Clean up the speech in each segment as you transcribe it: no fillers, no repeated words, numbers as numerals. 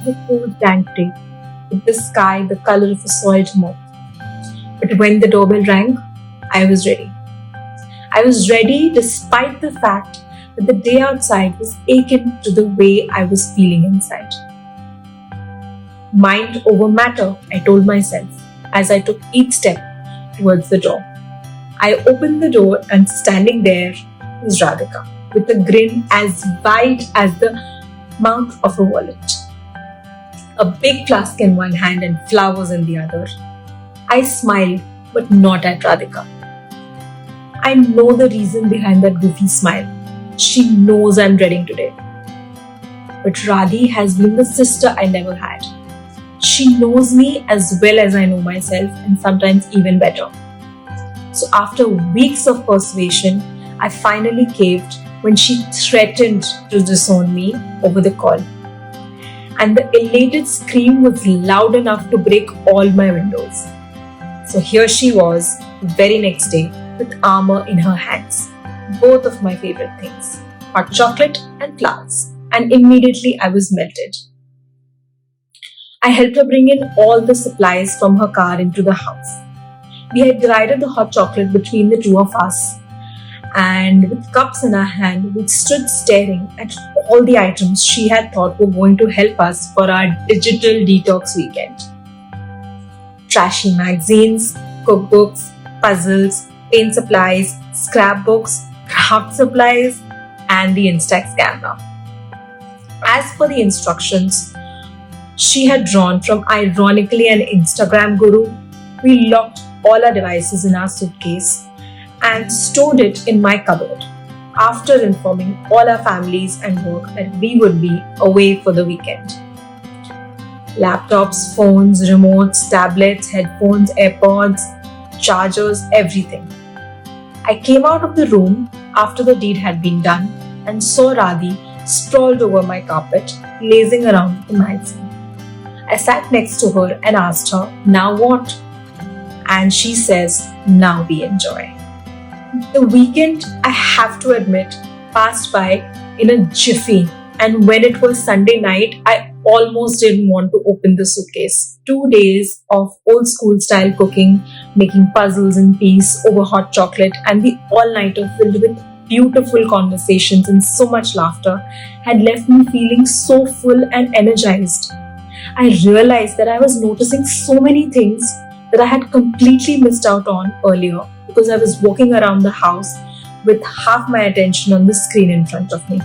a cold, dank day, with the sky the color of a soiled moth. But when the doorbell rang, I was ready. I was ready despite the fact that the day outside was akin to the way I was feeling inside. Mind over matter, I told myself as I took each step towards the door. I opened the door and standing there was Radhika with a grin as wide as the mouth of a wallet. A big flask in one hand and flowers in the other. I smiled, but not at Radhika. I know the reason behind that goofy smile. She knows I'm dreading today. But Radhi has been the sister I never had. She knows me as well as I know myself, and sometimes even better. So after weeks of persuasion, I finally caved when she threatened to disown me over the call. And the elated scream was loud enough to break all my windows. So here she was, the very next day, with armor in her hands. Both of my favorite things, hot chocolate and flowers. And immediately I was melted. I helped her bring in all the supplies from her car into the house. We had divided the hot chocolate between the two of us, and with cups in our hand, we stood staring at all the items she had thought were going to help us for our digital detox weekend. Trashy magazines, cookbooks, puzzles, paint supplies, scrapbooks, craft supplies, and the Instax camera. As per the instructions she had drawn from ironically an Instagram guru, we locked all our devices in our suitcase and stored it in my cupboard after informing all our families and work that we would be away for the weekend. Laptops, phones, remotes, tablets, headphones, AirPods, chargers, everything. I came out of the room after the deed had been done and saw Radhi sprawled over my carpet, lazing around the magazine. I sat next to her and asked her, "Now what?" And she says, "Now we enjoy." The weekend, I have to admit, passed by in a jiffy, and when it was Sunday night, I almost didn't want to open the suitcase. 2 days of old school style cooking, making puzzles in peace over hot chocolate, and the all-nighter filled with beautiful conversations and so much laughter had left me feeling so full and energized. I realized that I was noticing so many things that I had completely missed out on earlier because I was walking around the house with half my attention on the screen in front of me.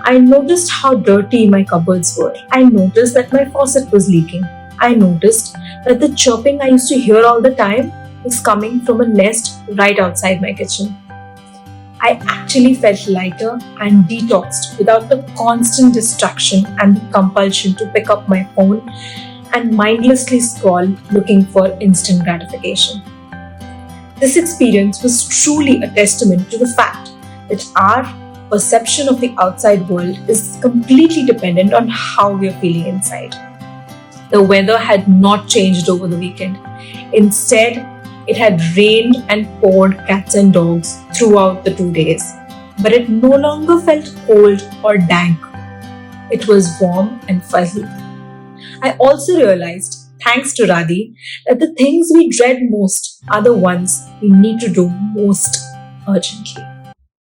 I noticed how dirty my cupboards were. I noticed that my faucet was leaking. I noticed that the chirping I used to hear all the time was coming from a nest right outside my kitchen. I actually felt lighter and detoxed without the constant distraction and the compulsion to pick up my phone and mindlessly scroll looking for instant gratification. This experience was truly a testament to the fact that our perception of the outside world is completely dependent on how we are feeling inside. The weather had not changed over the weekend. Instead, it had rained and poured cats and dogs throughout the 2 days. But it no longer felt cold or dank. It was warm and fuzzy. I also realized, thanks to Radhi, that the things we dread most are the ones we need to do most urgently.